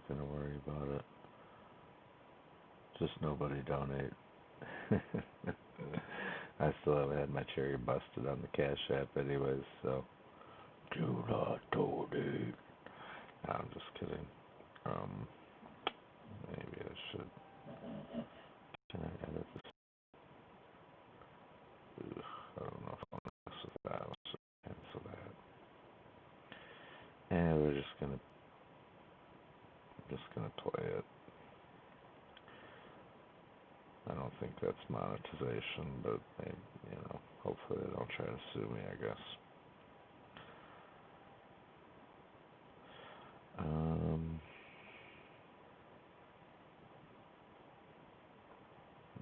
not going to worry about it. Just nobody donate. I still haven't had my cherry busted on the Cash App anyways, so do not donate. No, I'm just kidding. Maybe I should. Can I edit this? Ugh, I don't know if I'll mess with that. Let's cancel that. And we're just gonna play it. I don't think that's monetization, but maybe, hopefully they don't try to sue me, I guess.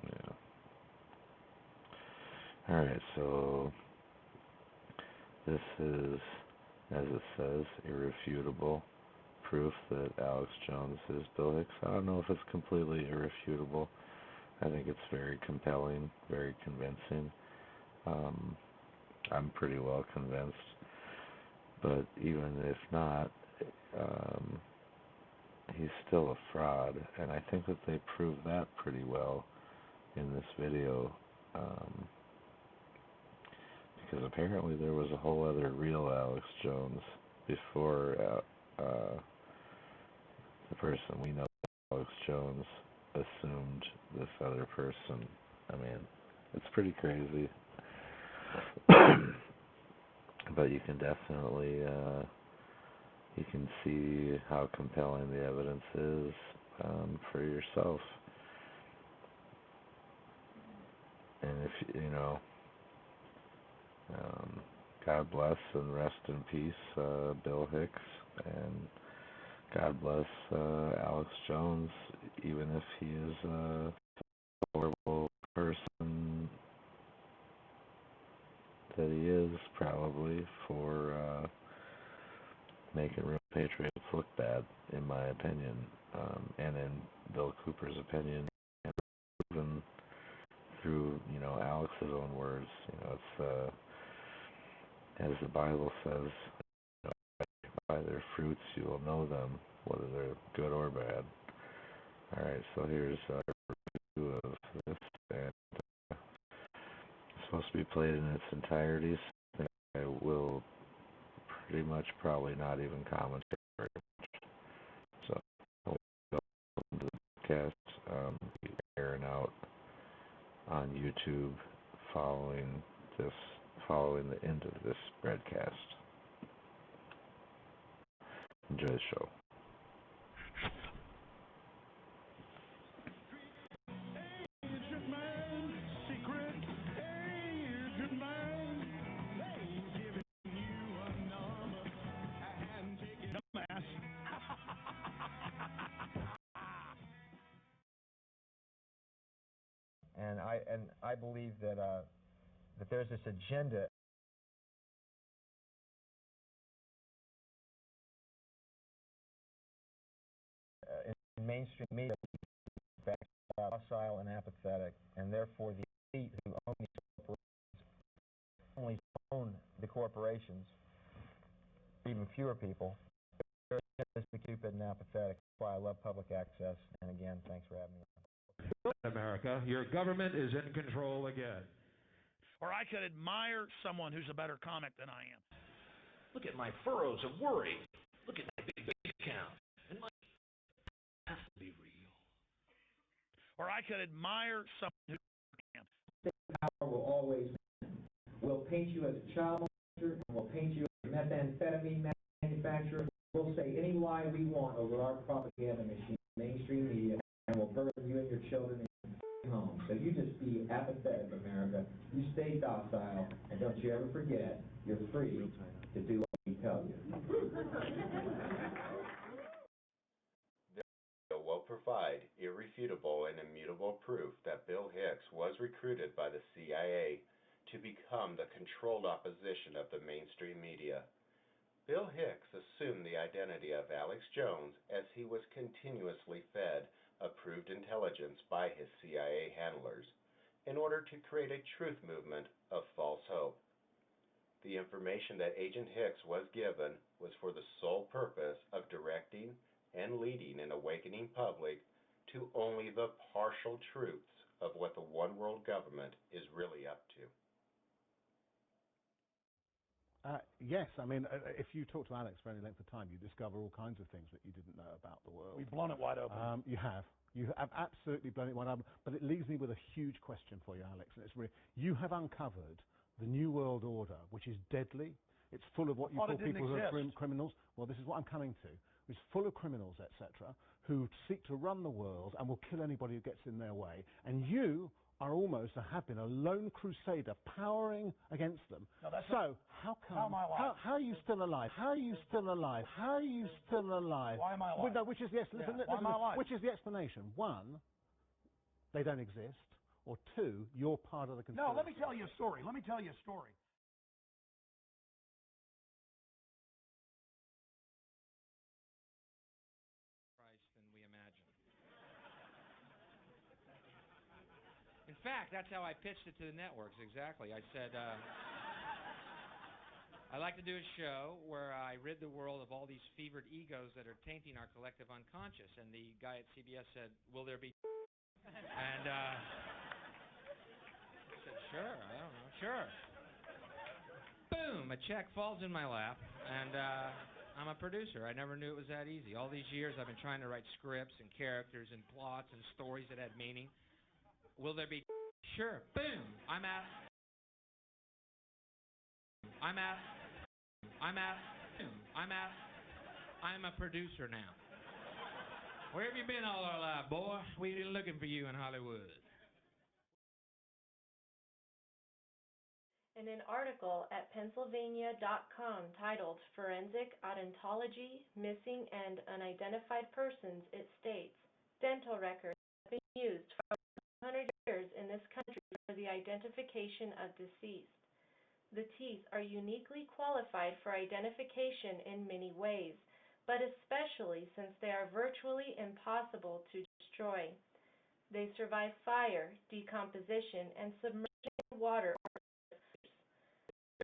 Yeah. Alright, so this is, as it says, irrefutable proof that Alex Jones is Bill Hicks. I don't know if it's completely irrefutable. I think it's very compelling, very convincing. I'm pretty well convinced. But even if not, he's still a fraud. And I think that they proved that pretty well in this video. Because apparently there was a whole other real Alex Jones before the person we know, Alex Jones, assumed this other person. I mean, it's pretty crazy. But you can definitely, you can see how compelling the evidence is for yourself. And if, God bless and rest in peace, Bill Hicks, and God bless Alex Jones, even if he is a horrible person that he is, probably, for making real patriots look bad, in my opinion, and in Bill Cooper's opinion, and even through, Alex's own words. It's, as the Bible says, by their fruits you will know them, whether they're good or bad. Alright, so here's a review of this, and it's supposed to be played in its entirety, so I will pretty much probably not even comment very much. So, welcome to the podcast, airing out on YouTube following the end of this broadcast. Enjoy the show. And I believe that that there's this agenda in mainstream media that's docile and apathetic, and therefore the elite who own these corporations only own the corporations, even fewer people. They're just stupid and apathetic. That's why I love public access. And again, thanks for having me. America, your government is in control again. Or I could admire someone who's a better comic than I am. Look at my furrows of worry. Look at my big bank account. And my has to be real. Or I could admire someone who can. Power will always win. We'll paint you as a child molester, and we'll paint you as a methamphetamine manufacturer. We'll say any lie we want over our propaganda machine, mainstream media, and we'll burn you and your children in your home. So you just be apathetic, America. You stay docile, and don't you ever forget, you're free to do what we tell you. This video will provide irrefutable and immutable proof that Bill Hicks was recruited by the CIA to become the controlled opposition of the mainstream media. Bill Hicks assumed the identity of Alex Jones as he was continuously fed approved intelligence by his CIA handlers in order to create a truth movement of false hope. The information that Agent Hicks was given was for the sole purpose of directing and leading an awakening public to only the partial truths of what the one world government is really up to. Yes, I mean, if you talk to Alex for any length of time, you discover all kinds of things that you didn't know about the world. We've blown it wide open. You have. You have absolutely blown it wide open. But it leaves me with a huge question for you, Alex. And it's really, you have uncovered the New World Order, which is deadly. It's full of what you call people who are criminals. Well, this is what I'm coming to. It's full of criminals, etc., who seek to run the world and will kill anybody who gets in their way. And you are almost, have been, a lone crusader powering against them. So, how come? How are you still alive? How are you still alive? How are you still alive? Why am I alive? No, which is, yes, listen, Why am I alive? which is the explanation? One, they don't exist. Or two, you're part of the conspiracy. No, let me tell you a story. Than we imagine. In fact, that's how I pitched it to the networks, exactly. I said, I'd like to do a show where I rid the world of all these fevered egos that are tainting our collective unconscious. And the guy at CBS said, will there be And I said, sure, I don't know, sure. Boom, a check falls in my lap, and I'm a producer. I never knew it was that easy. All these years I've been trying to write scripts and characters and plots and stories that had meaning. Will there be? Sure. Boom. I'm a producer now. Where have you been all our life, boy? We've been looking for you in Hollywood. In an article at Pennsylvania.com titled Forensic Odontology, Missing and Unidentified Persons, it states, dental records have been used for 100 years in this country for the identification of deceased. The teeth are uniquely qualified for identification in many ways, but especially since they are virtually impossible to destroy. They survive fire, decomposition, and submersion in water.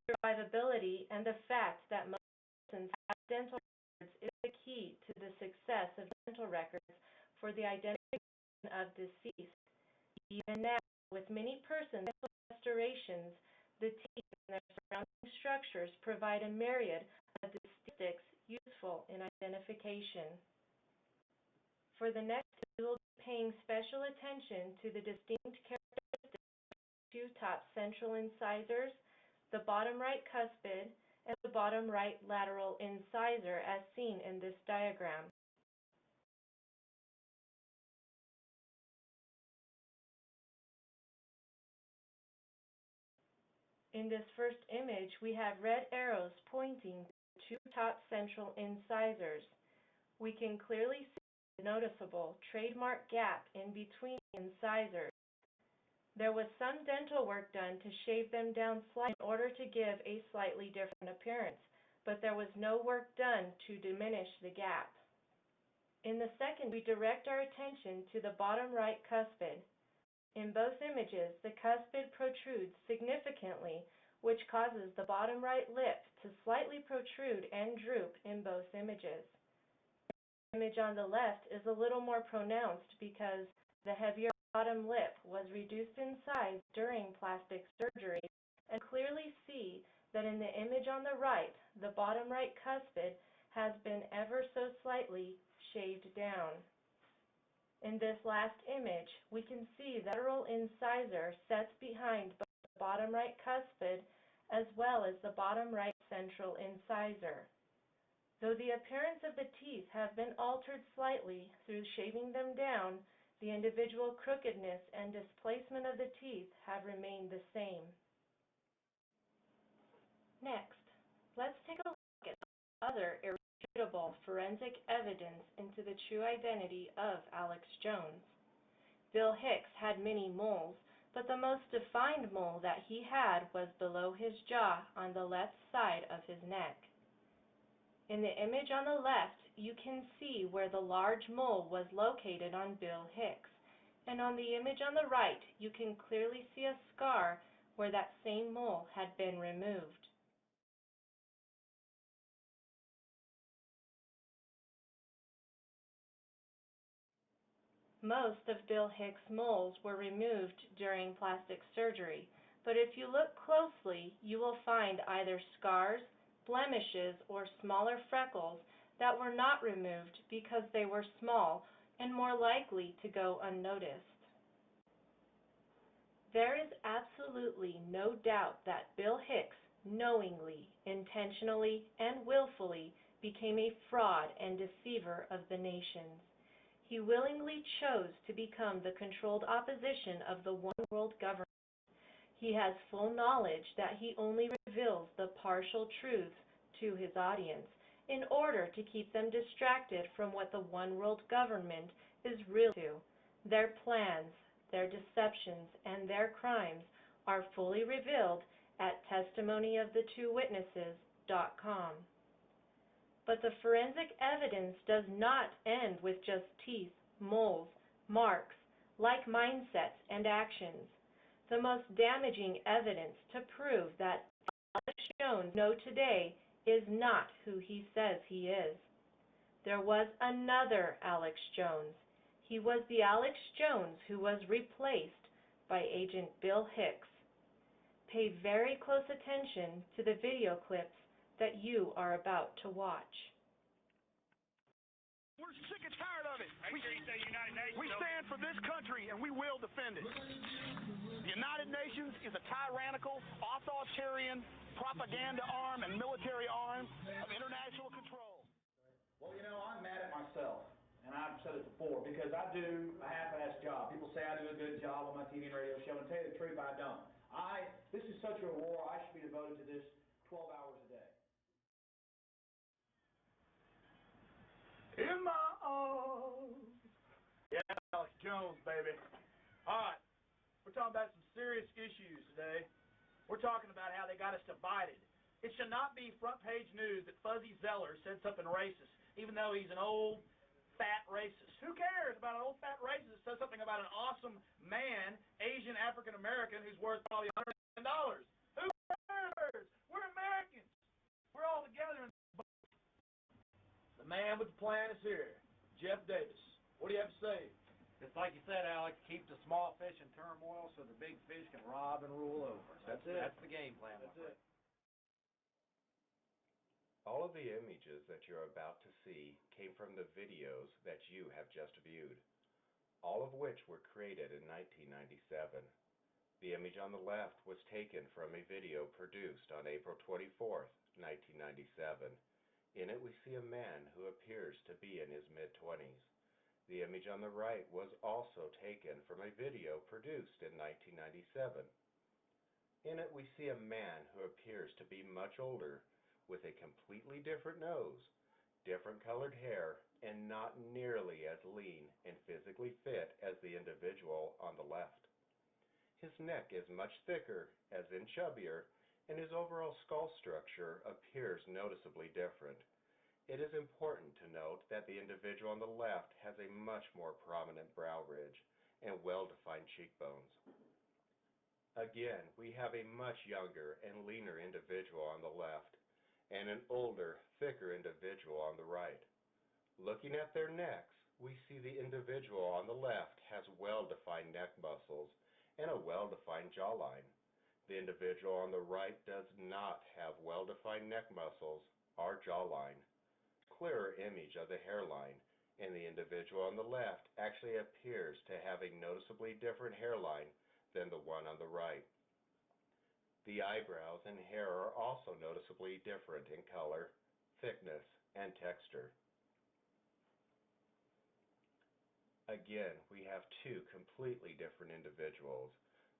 Survivability and the fact that most persons have dental records is the key to the success of dental records for the identification of deceased. Even now, with many persons' restorations, the teeth and their surrounding structures provide a myriad of statistics useful in identification. For the next, we will be paying special attention to the distinct characteristics of two top central incisors, the bottom right cuspid, and the bottom right lateral incisor as seen in this diagram. In this first image, we have red arrows pointing to two top central incisors. We can clearly see a noticeable trademark gap in between the incisors. There was some dental work done to shave them down slightly in order to give a slightly different appearance, but there was no work done to diminish the gap. In the second, we direct our attention to the bottom right cuspid. In both images, the cuspid protrudes significantly, which causes the bottom right lip to slightly protrude and droop in both images. The image on the left is a little more pronounced because the heavier bottom lip was reduced in size during plastic surgery, and clearly see that in the image on the right, the bottom right cuspid has been ever so slightly shaved down. In this last image, we can see the lateral incisor sets behind both the bottom right cuspid as well as the bottom right central incisor. Though the appearance of the teeth have been altered slightly through shaving them down, the individual crookedness and displacement of the teeth have remained the same. Next, let's take a look at other irrefutable forensic evidence into the true identity of Alex Jones. Bill Hicks had many moles, but the most defined mole that he had was below his jaw on the left side of his neck. In the image on the left, you can see where the large mole was located on Bill Hicks, and on the image on the right, you can clearly see a scar where that same mole had been removed. Most of Bill Hicks' moles were removed during plastic surgery, but if you look closely, you will find either scars, blemishes, or smaller freckles that were not removed because they were small and more likely to go unnoticed. There is absolutely no doubt that Bill Hicks knowingly, intentionally, and willfully became a fraud and deceiver of the nations. He willingly chose to become the controlled opposition of the one world government. He has full knowledge that he only reveals the partial truths to his audience in order to keep them distracted from what the one world government is real to. Their plans, their deceptions, and their crimes are fully revealed at testimonyofthetwowitnesses.com. But the forensic evidence does not end with just teeth, moles, marks, like mindsets, and actions. The most damaging evidence to prove that Alex Jones know today is not who he says he is. There was another Alex Jones. He was the Alex Jones who was replaced by Agent Bill Hicks. Pay very close attention to the video clips that you are about to watch. We're sick and tired of it. We stand for this country and we will defend it. The United Nations is a tyrannical, authoritarian propaganda arm and military arm of international control. Well, you know, I'm mad at myself, and I've said it before, because I do a half-assed job. People say I do a good job on my TV and radio show, and to tell you the truth, I don't. This is such a war, I should be devoted to this 12 hours a day. In my arms. Yeah, Alex Jones, baby. All right, we're talking about some serious issues today. We're talking about how they got us divided. It should not be front-page news that Fuzzy Zeller said something racist, even though he's an old, fat racist. Who cares about an old, fat racist that says something about an awesome man, Asian African-American, who's worth probably $100 million? Who cares? We're Americans. We're all together in this boat. The man with the plan is here, Jeff Davis. What do you have to say? It's like you said, Alex, keep the small fish in turmoil so the big fish can rob and rule over. That's it. That's the game plan. That's it. All of the images that you're about to see came from the videos that you have just viewed, all of which were created in 1997. The image on the left was taken from a video produced on April 24th, 1997. In it we see a man who appears to be in his mid-20s. The image on the right was also taken from a video produced in 1997. In it we see a man who appears to be much older, with a completely different nose, different colored hair, and not nearly as lean and physically fit as the individual on the left. His neck is much thicker, as in chubbier, and his overall skull structure appears noticeably different. It is important to note that the individual on the left has a much more prominent brow ridge and well-defined cheekbones. Again, we have a much younger and leaner individual on the left, and an older, thicker individual on the right. Looking at their necks, we see the individual on the left has well-defined neck muscles and a well-defined jawline. The individual on the right does not have well-defined neck muscles or jawline. Clearer image of the hairline, and the individual on the left actually appears to have a noticeably different hairline than the one on the right. The eyebrows and hair are also noticeably different in color, thickness, and texture. Again, we have two completely different individuals.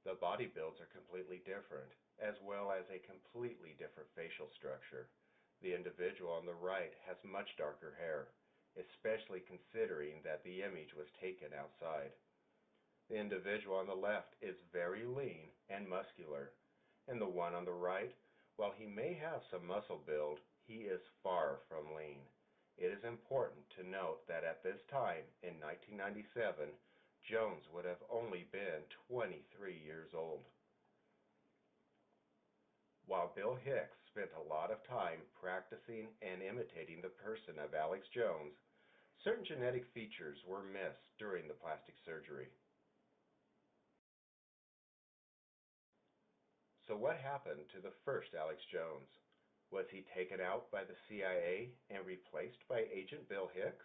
The body builds are completely different, as well as a completely different facial structure. The individual on the right has much darker hair, especially considering that the image was taken outside. The individual on the left is very lean and muscular, and the one on the right, while he may have some muscle build, he is far from lean. It is important to note that at this time, in 1997, Jones would have only been 23 years old. While Bill Hicks spent a lot of time practicing and imitating the person of Alex Jones, Certain genetic features were missed during the plastic surgery. So what happened to the first Alex Jones? Was he taken out by the CIA and replaced by Agent Bill Hicks?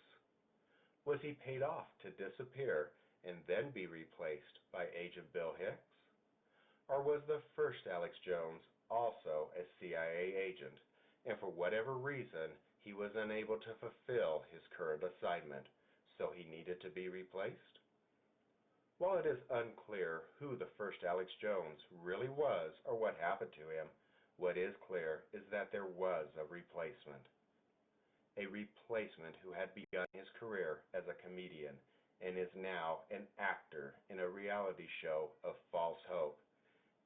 Was he paid off to disappear and then be replaced by Agent Bill Hicks? Or was the first Alex Jones also a CIA agent, and for whatever reason he was unable to fulfill his current assignment, so he needed to be replaced? While it is unclear who the first Alex Jones really was or what happened to him, what is clear is that there was a replacement. A replacement who had begun his career as a comedian and is now an actor in a reality show of false hope.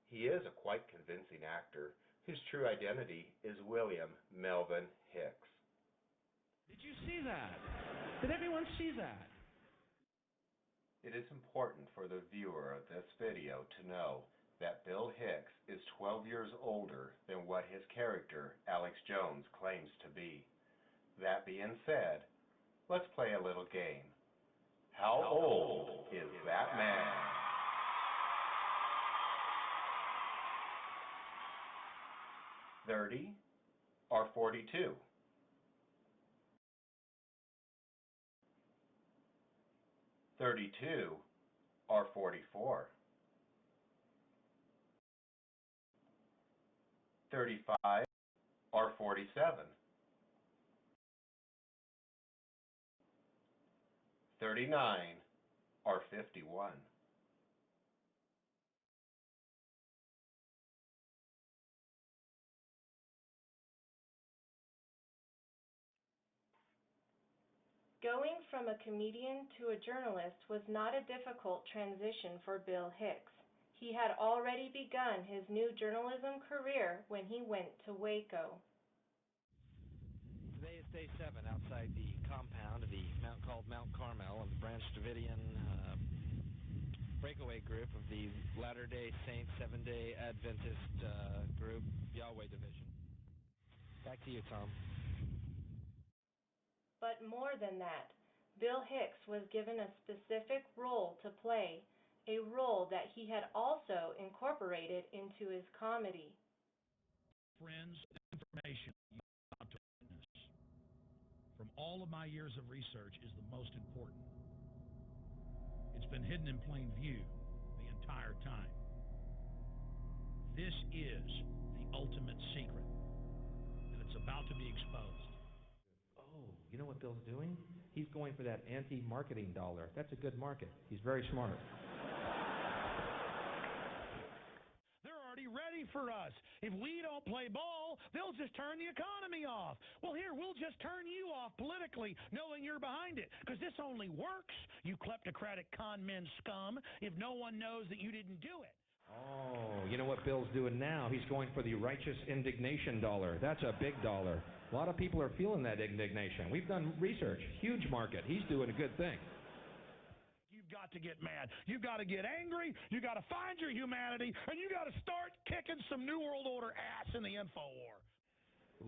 He is a quite convincing actor whose true identity is William Melvin Hicks. Did you see that? Did everyone see that? It is important for the viewer of this video to know that Bill Hicks is 12 years older than what his character, Alex Jones, claims to be. That being said, let's play a little game. How old is that man? $30 or $42? $32 or $44? $35 or $47? $39 or $51? Going from a comedian to a journalist was not a difficult transition for Bill Hicks. He had already begun his new journalism career when he went to Waco. Today is day 7 outside the compound of the mount called Mount Carmel of the Branch Davidian breakaway group of the Latter-day Saints Seventh-day Adventist group, Yahweh Division. Back to you, Tom. But more than that, Bill Hicks was given a specific role to play, a role that he had also incorporated into his comedy. Friends, information you are about to witness from all of my years of research is the most important. It's been hidden in plain view the entire time. This is the ultimate secret, and it's about to be exposed. Oh, you know what Bill's doing? He's going for that anti-marketing dollar. That's a good market. He's very smart. They're already ready for us. If we don't play ball, they'll just turn the economy off. Well, here, we'll just turn you off politically, knowing you're behind it, because this only works, you kleptocratic con men scum, if no one knows that you didn't do it. Oh, you know what Bill's doing now? He's going for the righteous indignation dollar. That's a big dollar. A lot of people are feeling that indignation. We've done research. Huge market. He's doing a good thing. You've got to get mad. You've got to get angry. You've got to find your humanity, and you got to start kicking some New World Order ass in the InfoWar.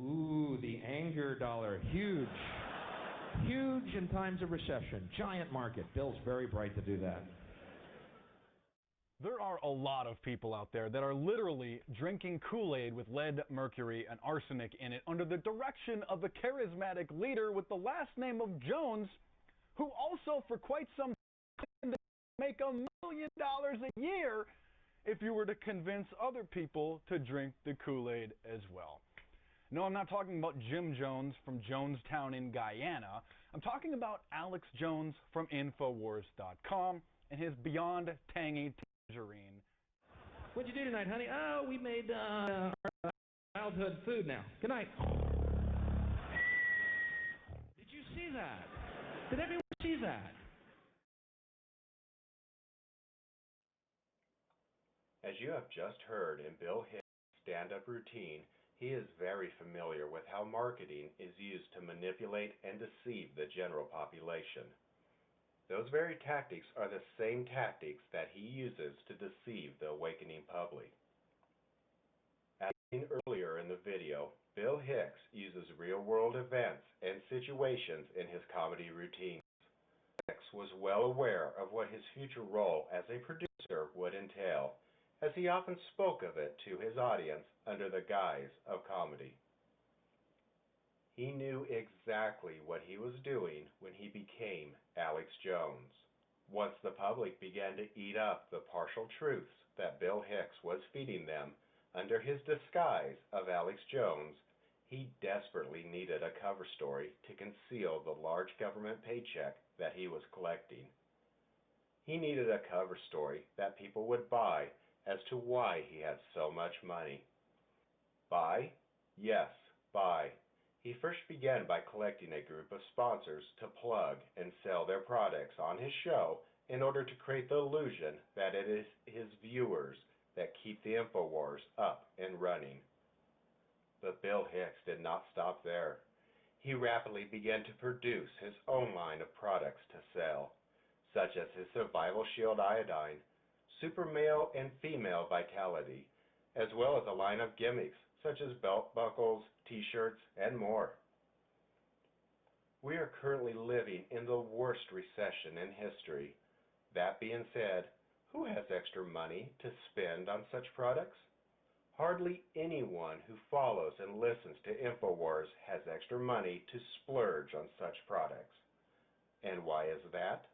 Ooh, the anger dollar. Huge. Huge in times of recession. Giant market. Bill's very bright to do that. There are a lot of people out there that are literally drinking Kool-Aid with lead, mercury, and arsenic in it under the direction of a charismatic leader with the last name of Jones, who also for quite some time make $1 million a year if you were to convince other people to drink the Kool-Aid as well. No, I'm not talking about Jim Jones from Jonestown in Guyana. I'm talking about Alex Jones from infowars.com and his Beyond Tangy Tangerine. What'd you do tonight, honey? Oh, we made our childhood food now. Good night. Did you see that? Did everyone see that? As you have just heard in Bill Hicks' stand-up routine, he is very familiar with how marketing is used to manipulate and deceive the general population. Those very tactics are the same tactics that he uses to deceive the awakening public. Seen earlier in the video, Bill Hicks uses real-world events and situations in his comedy routines. Hicks was well aware of what his future role as a producer would entail, as he often spoke of it to his audience under the guise of comedy. He knew exactly what he was doing when he became Alex Jones. Once the public began to eat up the partial truths that Bill Hicks was feeding them under his disguise of Alex Jones, he desperately needed a cover story to conceal the large government paycheck that he was collecting. He needed a cover story that people would buy as to why he had so much money. Buy? Yes, buy. He first began by collecting a group of sponsors to plug and sell their products on his show in order to create the illusion that it is his viewers that keep the InfoWars up and running. But Bill Hicks did not stop there. He rapidly began to produce his own line of products to sell, such as his Survival Shield Iodine, Super Male and Female Vitality, as well as a line of gimmicks such as belt buckles, t-shirts, and more. We are currently living in the worst recession in history. That being said, who has extra money to spend on such products? Hardly anyone who follows and listens to InfoWars has extra money to splurge on such products. And why is that?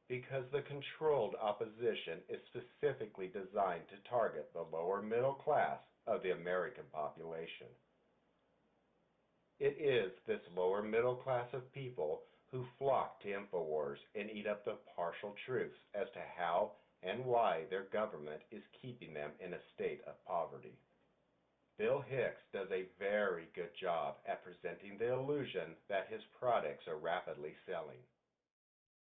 Because the controlled opposition is specifically designed to target the lower middle class of the American population. It is this lower middle class of people who flock to InfoWars and eat up the partial truths as to how and why their government is keeping them in a state of poverty. Bill Hicks does a very good job at presenting the illusion that his products are rapidly selling.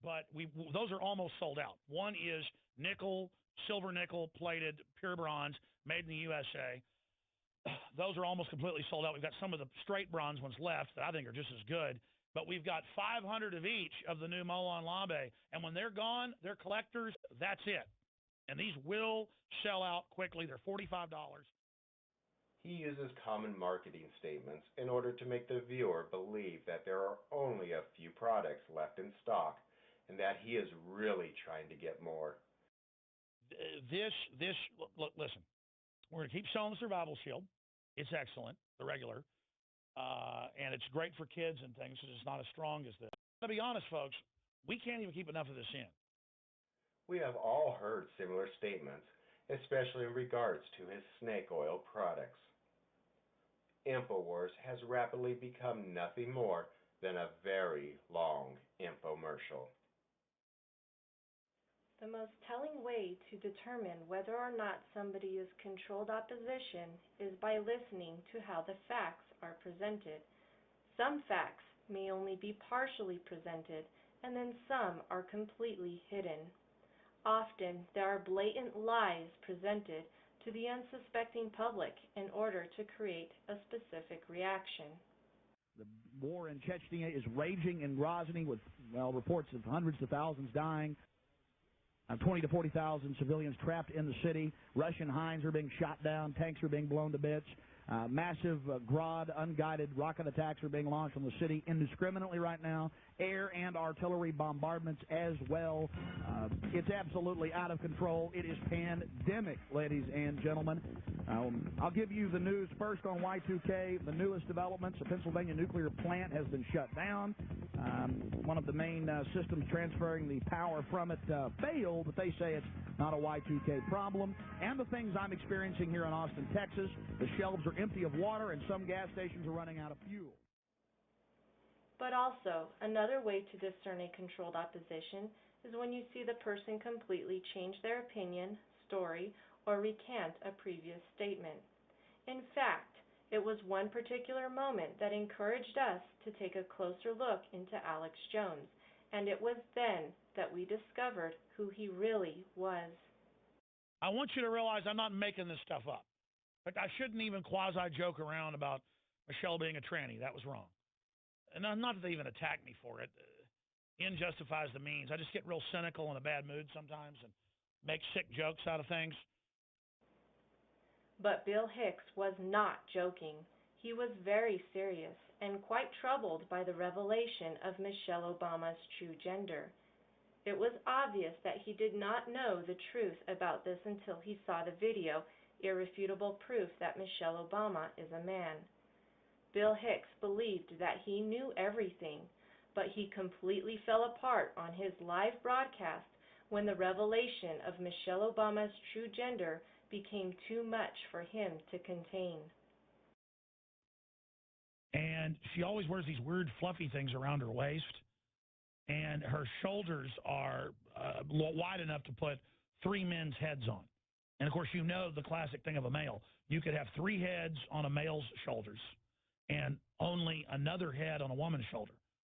But those are almost sold out. One is nickel, silver nickel plated, pure bronze, made in the USA. Those are almost completely sold out. We've got some of the straight bronze ones left that I think are just as good. But we've got 500 of each of the new Molon Labe. And when they're gone, they're collectors. That's it. And these will sell out quickly. They're $45. He uses common marketing statements in order to make the viewer believe that there are only a few products left in stock and that he is really trying to get more. Look, listen. We're going to keep selling the Survival Shield. It's excellent, the regular. And it's great for kids and things because it's not as strong as this. To be honest, folks, we can't even keep enough of this in. We have all heard similar statements, especially in regards to his snake oil products. InfoWars has rapidly become nothing more than a very long infomercial. The most telling way to determine whether or not somebody is controlled opposition is by listening to how the facts are presented. Some facts may only be partially presented, and then some are completely hidden. Often, there are blatant lies presented to the unsuspecting public in order to create a specific reaction. The war in Chechnya is raging in Grozny with, reports of hundreds of thousands dying. 20 to 40,000 civilians trapped in the city. Russian Hinds are being shot down. Tanks are being blown to bits. Massive Grad unguided rocket attacks are being launched on the city indiscriminately right now. Air and artillery bombardments as well. It's absolutely out of control. It is pandemic, ladies and gentlemen. I'll give you the news first on Y2K. The newest developments, a Pennsylvania nuclear plant has been shut down. One of the main systems transferring the power from it failed, but they say it's not a Y2K problem. And the things I'm experiencing here in Austin, Texas, the shelves are empty of water and some gas stations are running out of fuel. But also, another way to discern a controlled opposition is when you see the person completely change their opinion, story, or recant a previous statement. In fact, it was one particular moment that encouraged us to take a closer look into Alex Jones, and it was then that we discovered who he really was. I want you to realize I'm not making this stuff up. Like, I shouldn't even quasi-joke around about Michelle being a tranny. That was wrong. And not that they even attack me for it. End justifies the means. I just get real cynical and in a bad mood sometimes and make sick jokes out of things. But Bill Hicks was not joking. He was very serious and quite troubled by the revelation of Michelle Obama's true gender. It was obvious that he did not know the truth about this until he saw the video, irrefutable proof that Michelle Obama is a man. Bill Hicks believed that he knew everything, but he completely fell apart on his live broadcast when the revelation of Michelle Obama's true gender became too much for him to contain. And she always wears these weird fluffy things around her waist, and her shoulders are wide enough to put 3 men's heads on. And of course, you know the classic thing of a male. You could have 3 heads on a male's shoulders and only another head on a woman's shoulder,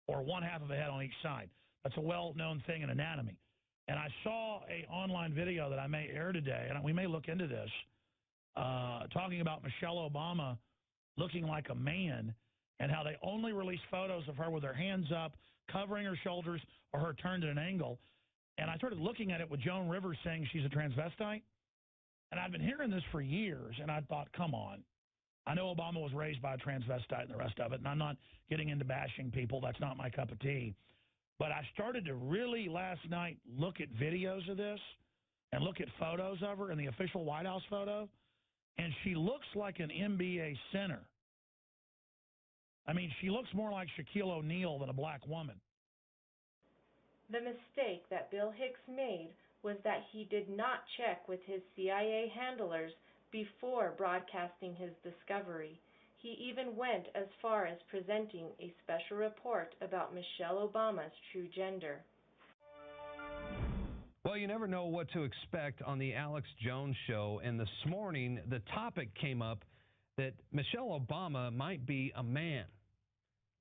or 1/2 of a head on each side. That's a well-known thing in anatomy. And I saw an online video that I may air today, and we may look into this, talking about Michelle Obama looking like a man and how they only release photos of her with her hands up, covering her shoulders, or her turned at an angle. And I started looking at it with Joan Rivers saying she's a transvestite. And I've been hearing this for years, and I thought, come on. I know Obama was raised by a transvestite and the rest of it, and I'm not getting into bashing people. That's not my cup of tea. But I started to really last night look at videos of this and look at photos of her in the official White House photo, and she looks like an NBA center. I mean, she looks more like Shaquille O'Neal than a black woman. The mistake that Bill Hicks made was that he did not check with his CIA handlers before broadcasting his discovery. He even went as far as presenting a special report about Michelle Obama's true gender. Well, you never know what to expect on the Alex Jones Show, and this morning the topic came up that Michelle Obama might be a man.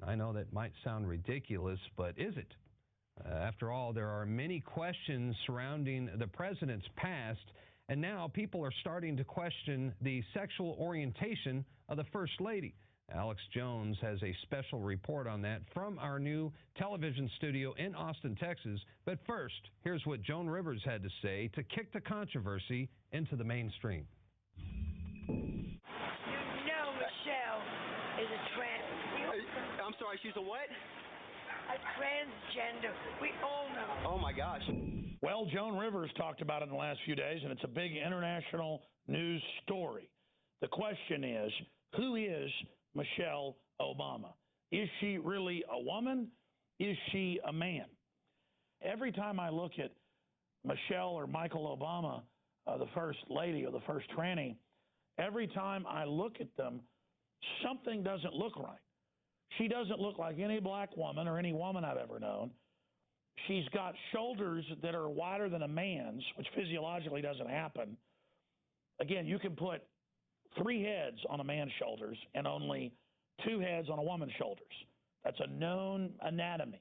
I know that might sound ridiculous, but is it? After all, there are many questions surrounding the president's past, and now people are starting to question the sexual orientation of the First Lady. Alex Jones has a special report on that from our new television studio in Austin, Texas. But first, here's what Joan Rivers had to say to kick the controversy into the mainstream. You know Michelle is a trans... I'm sorry, she's a what? A transgender. We all know. Oh, my gosh. Well, Joan Rivers talked about it in the last few days, and it's a big international news story. The question is, who is Michelle Obama? Is she really a woman? Is she a man? Every time I look at Michelle or Michael Obama, the first lady or the first tranny, every time I look at them, something doesn't look right. She doesn't look like any black woman or any woman I've ever known. She's got shoulders that are wider than a man's, which physiologically doesn't happen. Again, you can put 3 heads on a man's shoulders and only 2 heads on a woman's shoulders. That's a known anatomy.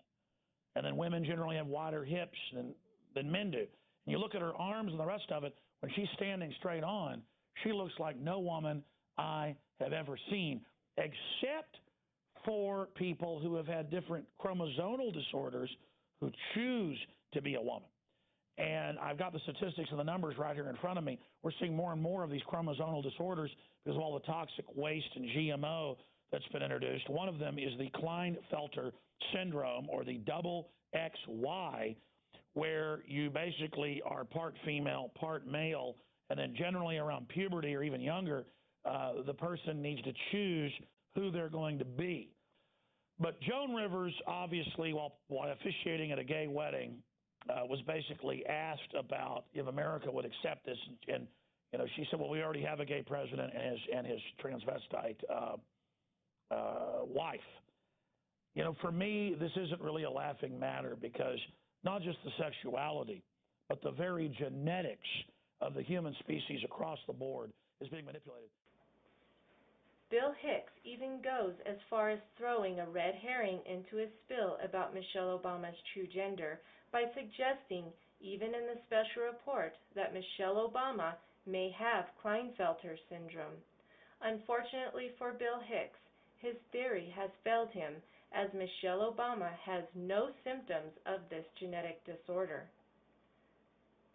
And then women generally have wider hips than men do. And you look at her arms and the rest of it, when she's standing straight on, she looks like no woman I have ever seen, except for people who have had different chromosomal disorders who choose to be a woman. And I've got the statistics and the numbers right here in front of me. We're seeing more and more of these chromosomal disorders because of all the toxic waste and GMO that's been introduced. One of them is the Klinefelter syndrome, or the double XY, where you basically are part female, part male, and then generally around puberty or even younger, the person needs to choose who they're going to be. But Joan Rivers, obviously, while officiating at a gay wedding, was basically asked about if America would accept this, and she said, "Well, we already have a gay president and his transvestite wife." For me, this isn't really a laughing matter, because not just the sexuality, but the very genetics of the human species across the board is being manipulated. Bill Hicks even goes as far as throwing a red herring into his spill about Michelle Obama's true gender by suggesting, even in the special report, that Michelle Obama may have Klinefelter syndrome. Unfortunately for Bill Hicks, his theory has failed him, as Michelle Obama has no symptoms of this genetic disorder.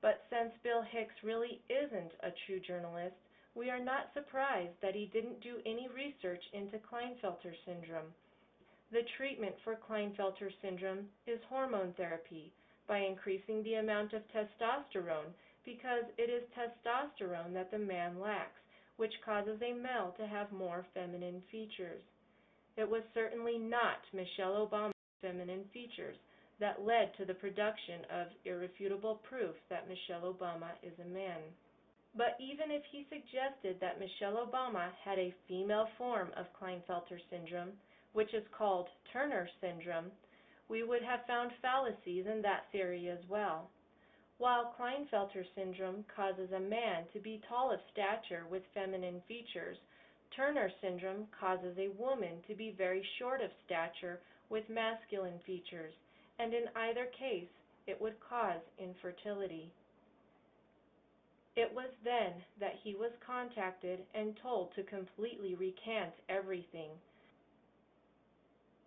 But since Bill Hicks really isn't a true journalist, We are not surprised that he didn't do any research into Klinefelter syndrome. The treatment for Klinefelter syndrome is hormone therapy by increasing the amount of testosterone, because it is testosterone that the man lacks, which causes a male to have more feminine features. It was certainly not Michelle Obama's feminine features that led to the production of irrefutable proof that Michelle Obama is a man. But even if he suggested that Michelle Obama had a female form of Klinefelter syndrome, which is called Turner syndrome, we would have found fallacies in that theory as well. While Klinefelter syndrome causes a man to be tall of stature with feminine features, Turner syndrome causes a woman to be very short of stature with masculine features, and in either case, it would cause infertility. It was then that he was contacted and told to completely recant everything.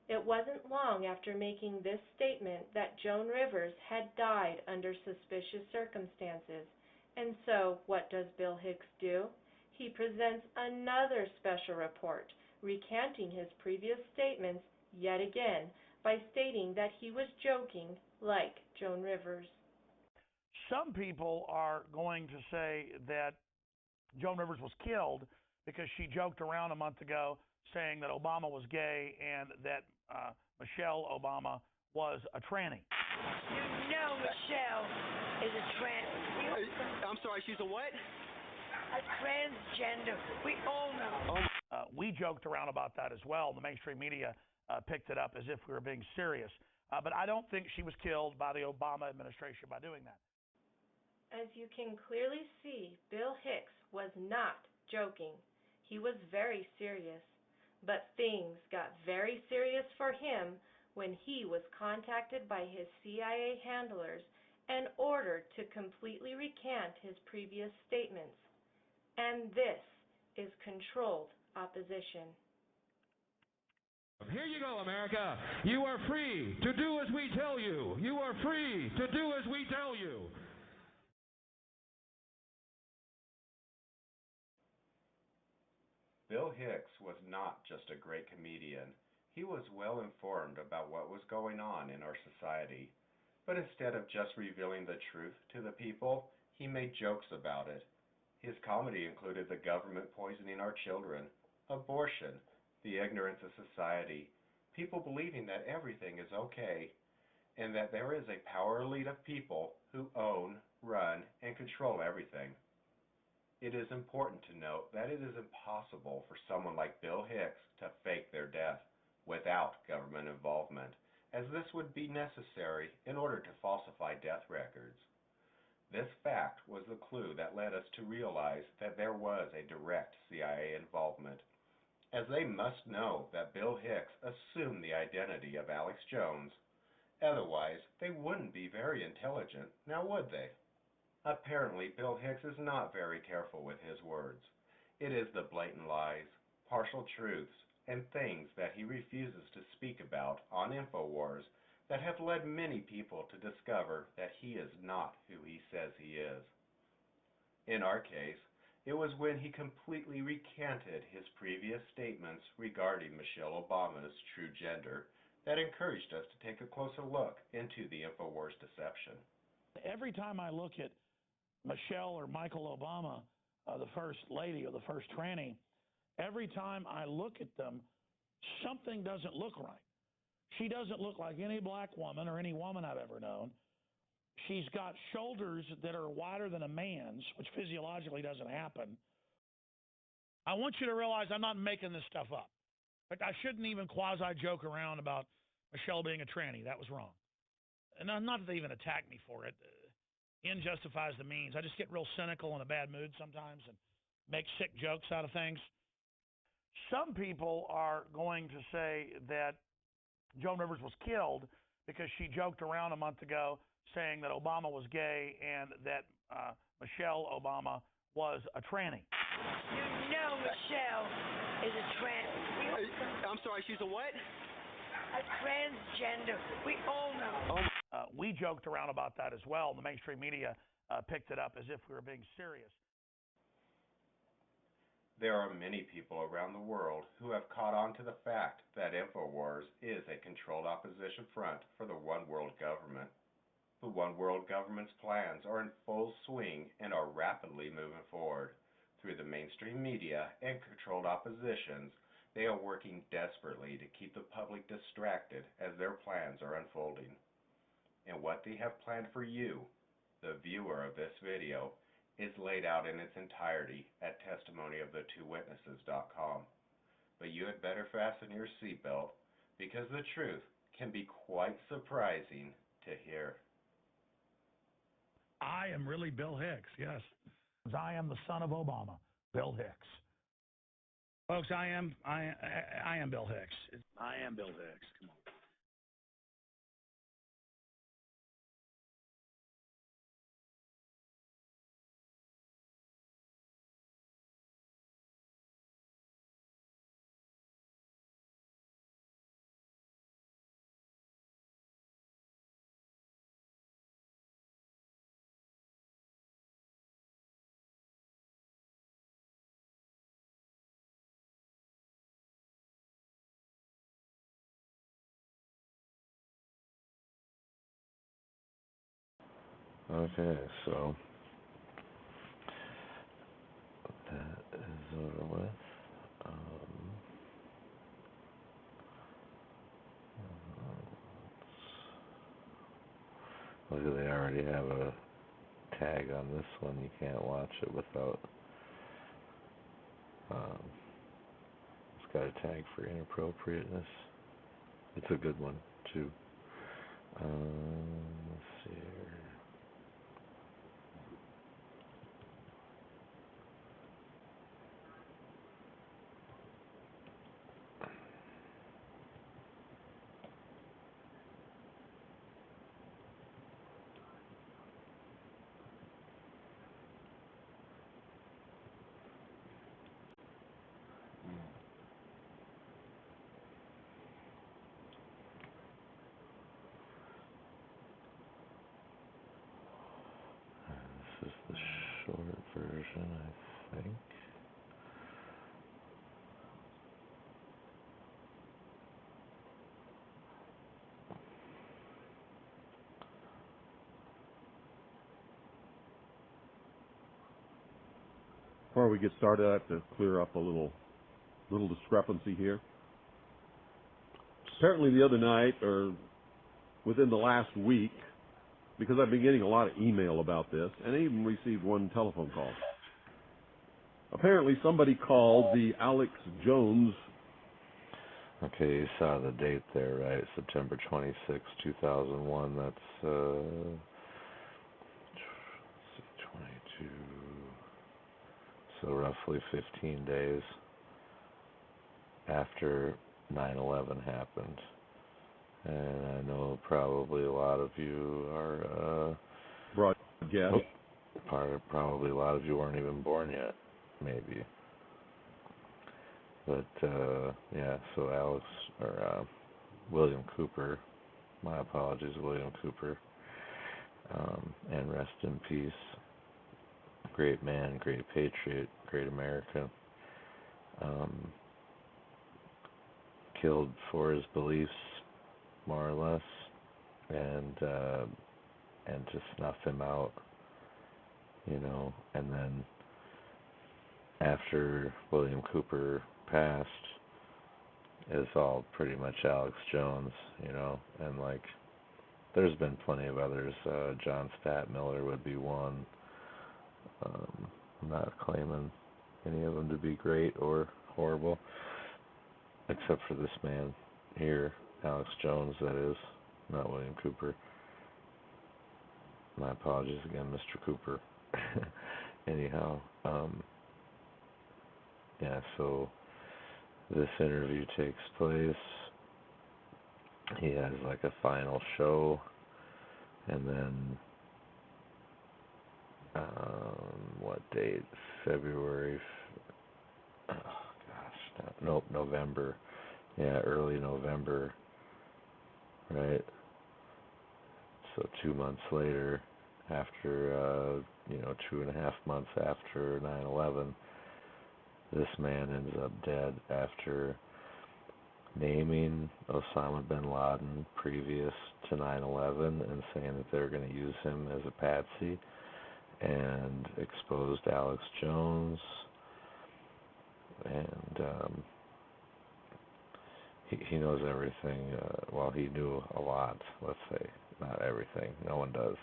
It wasn't long after making this statement that Joan Rivers had died under suspicious circumstances. And so, what does Bill Hicks do? He presents another special report, recanting his previous statements yet again by stating that he was joking like Joan Rivers. Some people are going to say that Joan Rivers was killed because she joked around a month ago saying that Obama was gay and that Michelle Obama was a tranny. You know Michelle is a tranny. I'm sorry, she's a what? A transgender. We all know. We joked around about that as well. The mainstream media picked it up as if we were being serious. But I don't think she was killed by the Obama administration by doing that. As you can clearly see, Bill Hicks was not joking. He was very serious. But things got very serious for him when he was contacted by his CIA handlers and ordered to completely recant his previous statements. And this is controlled opposition. Here you go, America. You are free to do as we tell you. You are free to do as we tell you. Bill Hicks was not just a great comedian. He was well informed about what was going on in our society. But instead of just revealing the truth to the people, he made jokes about it. His comedy included the government poisoning our children, abortion, the ignorance of society, people believing that everything is okay, and that there is a power elite of people who own, run, and control everything. It is important to note that it is impossible for someone like Bill Hicks to fake their death without government involvement, as this would be necessary in order to falsify death records. This fact was the clue that led us to realize that there was a direct CIA involvement, as they must know that Bill Hicks assumed the identity of Alex Jones. Otherwise, they wouldn't be very intelligent, now would they? Apparently, Bill Hicks is not very careful with his words. It is the blatant lies, partial truths, and things that he refuses to speak about on InfoWars that have led many people to discover that he is not who he says he is. In our case, it was when he completely recanted his previous statements regarding Michelle Obama's true gender that encouraged us to take a closer look into the InfoWars deception. Every time I look at Michelle or Michael Obama, the first lady or the first tranny, every time I look at them, something doesn't look right. She doesn't look like any black woman or any woman I've ever known. She's got shoulders that are wider than a man's, which physiologically doesn't happen. I want you to realize I'm not making this stuff up. Like, I shouldn't even quasi-joke around about Michelle being a tranny. That was wrong. And not that they even attack me for it. End justifies the means. I just get real cynical in a bad mood sometimes and make sick jokes out of things. Some people are going to say that Joan Rivers was killed because she joked around a month ago saying that Obama was gay and that Michelle Obama was a tranny. You know Michelle is a tranny. I'm sorry, she's a what? A transgender. We all know. We joked around about that as well. The mainstream media picked it up as if we were being serious. There are many people around the world who have caught on to the fact that InfoWars is a controlled opposition front for the one world government. The one world government's plans are in full swing and are rapidly moving forward. Through the mainstream media and controlled oppositions, they are working desperately to keep the public distracted as their plans are unfolding. And what they have planned for you, the viewer of this video, is laid out in its entirety at testimonyofthetwowitnesses.com. But you had better fasten your seatbelt, because the truth can be quite surprising to hear. I am really Bill Hicks, yes. I am the son of Obama, Bill Hicks. Folks, I am Bill Hicks. I am Bill Hicks. Come on. Okay, so that is over with. Look, they already have a tag on this one. You can't watch it without. It's got a tag for inappropriateness. It's a good one too. Let's see here. This is the short version, I think. Before we get started, I have to clear up a little discrepancy here. Apparently the other night, or within the last week, because I've been getting a lot of email about this, and I even received one telephone call. Apparently somebody called the Alex Jones. Okay, you saw the date there, right? September 26, 2001. That's 22. So roughly 15 days after 9/11 happened. And I know probably a lot of you are broadcast. Probably a lot of you weren't even born yet, maybe. But yeah, so William Cooper, my apologies, William Cooper, and rest in peace. Great man, great patriot, great American. Killed for his beliefs, more or less, and to snuff him out, you know. And then after William Cooper passed, it's all pretty much Alex Jones, you know. And like, there's been plenty of others. John Stat Miller would be one. I'm not claiming any of them to be great or horrible, except for this man here, Alex Jones, that is, not William Cooper. My apologies again, Mr. Cooper. Anyhow, yeah, so this interview takes place. He has like a final show, and then what date? February. Oh gosh, nope, November. Yeah, early November. Right. So 2 months later, after 2.5 months after 9/11, this man ends up dead after naming Osama bin Laden previous to 9/11 and saying that they're going to use him as a patsy, and exposed Alex Jones, and he knows everything. Well, he knew a lot, let's say. Not everything. No one does.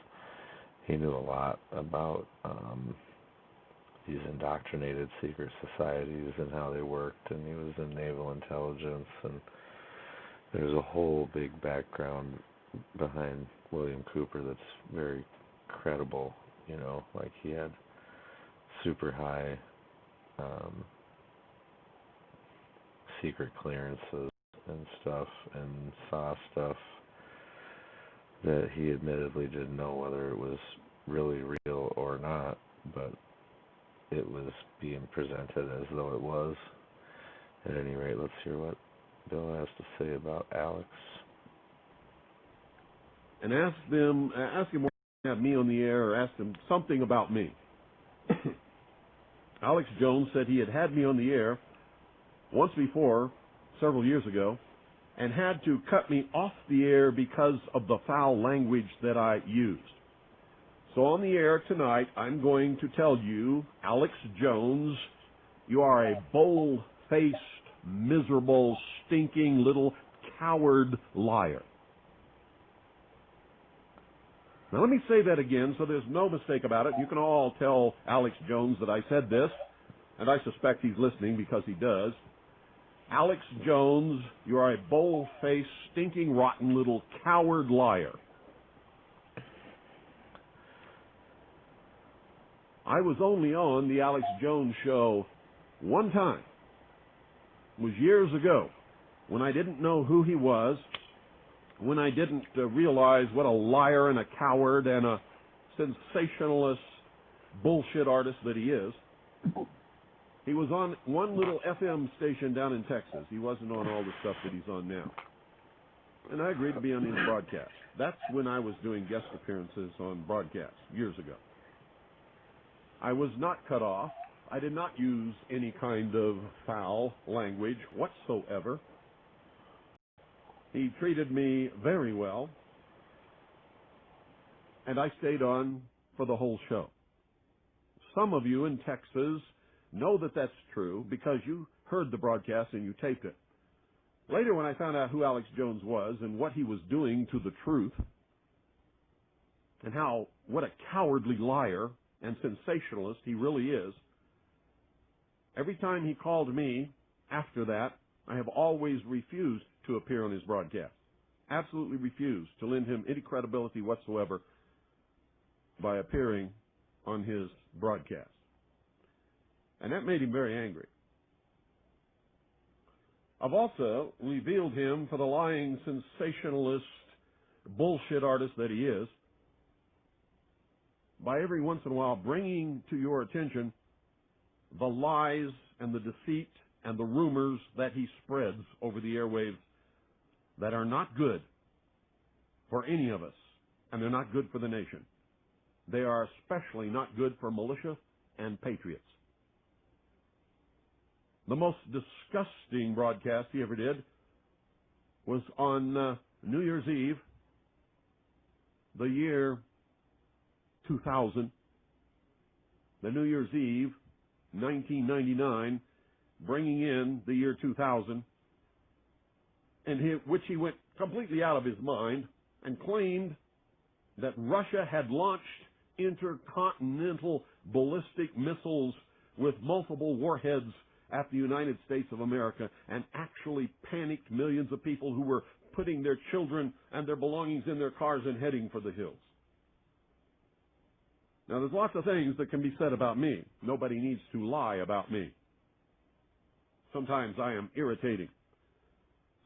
He knew a lot about these indoctrinated secret societies and how they worked, and he was in naval intelligence, and there's a whole big background behind William Cooper that's very credible, you know, like he had super high secret clearances and stuff, and saw stuff that he admittedly didn't know whether it was really real or not, but it was being presented as though it was. At any rate, let's hear what Bill has to say about Alex. And ask him what to have me on the air, or ask him something about me. Alex Jones said he had me on the air once before, several years ago, and had to cut me off the air because of the foul language that I used. So on the air tonight, I'm going to tell you, Alex Jones, you are a bold-faced, miserable, stinking little coward liar. Now let me say that again so there's no mistake about it. You can all tell Alex Jones that I said this, and I suspect he's listening because he does. Alex Jones, you are a bold-faced, stinking, rotten little coward liar. I was only on the Alex Jones show one time. It was years ago, when I didn't know who he was, when I didn't realize what a liar and a coward and a sensationalist bullshit artist that he is. He was on one little FM station down in Texas. He wasn't on all the stuff that he's on now. And I agreed to be on his broadcast. That's when I was doing guest appearances on broadcasts, years ago. I was not cut off. I did not use any kind of foul language whatsoever. He treated me very well, and I stayed on for the whole show. Some of you in Texas know that that's true because you heard the broadcast and you taped it. Later, when I found out who Alex Jones was and what he was doing to the truth, and what a cowardly liar and sensationalist he really is, every time he called me after that, I have always refused to appear on his broadcast. Absolutely refused to lend him any credibility whatsoever by appearing on his broadcast. And that made him very angry. I've also revealed him for the lying, sensationalist, bullshit artist that he is by every once in a while bringing to your attention the lies and the deceit and the rumors that he spreads over the airwaves that are not good for any of us, and they're not good for the nation. They are especially not good for militia and patriots. The most disgusting broadcast he ever did was on New Year's Eve, the year 2000, the New Year's Eve, 1999, bringing in the year 2000, which he went completely out of his mind and claimed that Russia had launched intercontinental ballistic missiles with multiple warheads at the United States of America, and actually panicked millions of people who were putting their children and their belongings in their cars and heading for the hills. Now, there's lots of things that can be said about me. Nobody needs to lie about me. Sometimes I am irritating.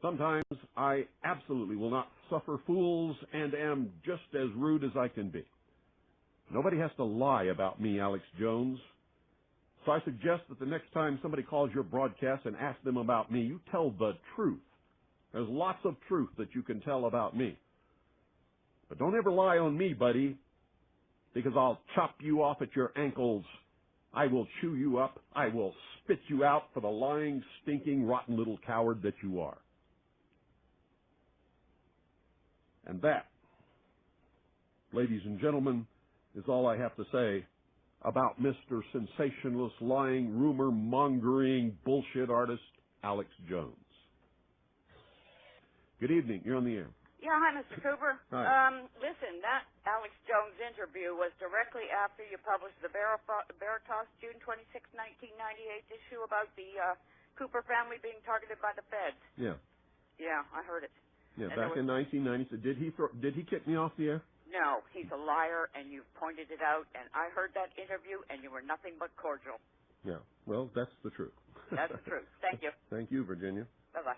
Sometimes I absolutely will not suffer fools and am just as rude as I can be. Nobody has to lie about me, Alex Jones. So I suggest that the next time somebody calls your broadcast and asks them about me, you tell the truth. There's lots of truth that you can tell about me. But don't ever lie on me, buddy, because I'll chop you off at your ankles I will chew you up. I will spit you out for the lying, stinking, rotten little coward that you are. And that, ladies and gentlemen, is all I have to say about Mr. Sensationalist, lying, rumor-mongering, bullshit artist, Alex Jones. Good evening. You're on the air. Yeah, hi, Mr. Cooper. Hi. Listen, that Alex Jones interview was directly after you published the Veritas June 26, 1998 issue about the Cooper family being targeted by the feds. Yeah. Yeah, I heard it. Yeah, And back in 1990. Did he kick me off the air? No, he's a liar, and you pointed it out, and I heard that interview, and you were nothing but cordial. Yeah. Well, that's the truth. That's the truth. Thank you. Thank you, Virginia. Bye-bye.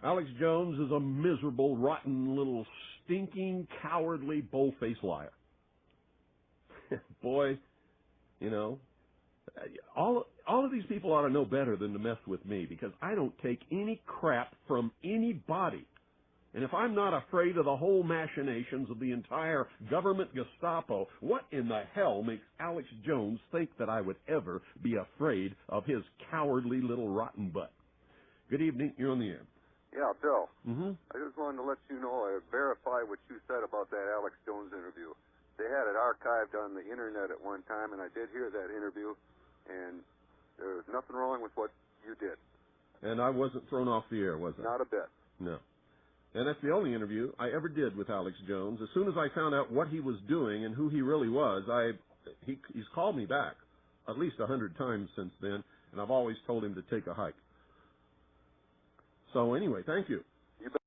Alex Jones is a miserable, rotten, little, stinking, cowardly, bull-faced liar. Boy, you know, all of these people ought to know better than to mess with me, because I don't take any crap from anybody. And if I'm not afraid of the whole machinations of the entire government Gestapo, what in the hell makes Alex Jones think that I would ever be afraid of his cowardly little rotten butt? Good evening. You're on the air. Yeah, Bill. Mm-hmm. I just wanted to let you know I verify what you said about that Alex Jones interview. They had it archived on the internet at one time, and I did hear that interview, and there was nothing wrong with what you did. And I wasn't thrown off the air, was I? Not a bit. No. And that's the only interview I ever did with Alex Jones. As soon as I found out what he was doing and who he really was, he's called me back at least 100 times since then, and I've always told him to take a hike. So anyway, thank you. You bet.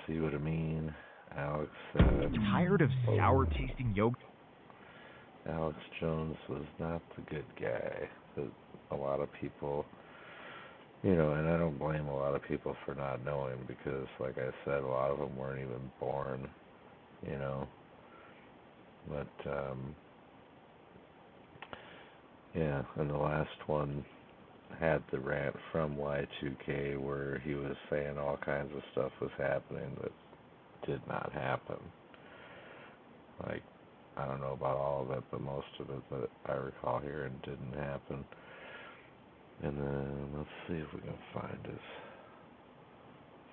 See what I mean? Alex tired of sour tasting yogurt? Alex Jones was not the good guy that a lot of people, you know, and I don't blame a lot of people for not knowing, because, like I said, a lot of them weren't even born, you know. But, yeah, and the last one had the rant from Y2K where he was saying all kinds of stuff was happening that did not happen. Like, I don't know about all of it, but most of it that I recall hearing didn't happen. And then let's see if we can find his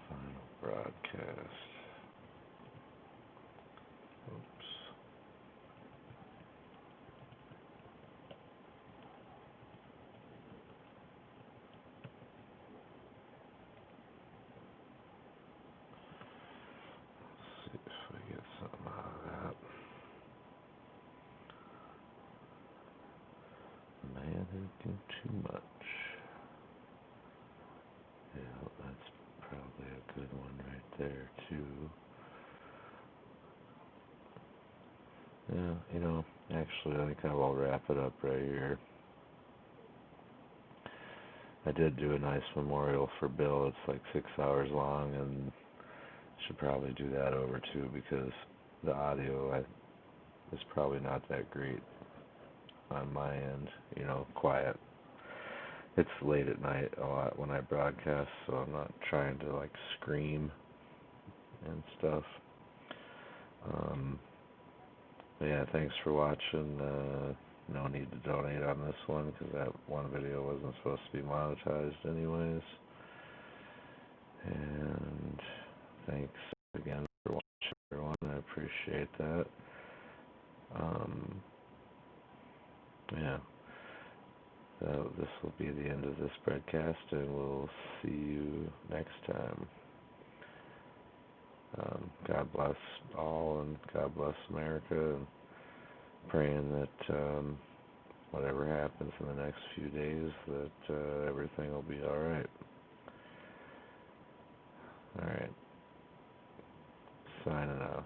final broadcast. Oops. Let's see if we get something out of that. Man who can too much. Yeah, that's probably a good one right there, too. Yeah, you know, actually, I think I will wrap it up right here. I did do a nice memorial for Bill. It's like 6 hours long, and should probably do that over, too, because the audio is probably not that great on my end, you know, quiet. It's late at night a lot when I broadcast, so I'm not trying to, like, scream and stuff. Yeah, thanks for watching. No need to donate on this one, because that one video wasn't supposed to be monetized anyways. And thanks again for watching, everyone. I appreciate that. Yeah. So this will be the end of this broadcast, and we'll see you next time. God bless all, and God bless America, and praying that whatever happens in the next few days, that everything will be all right. All right. Signing off.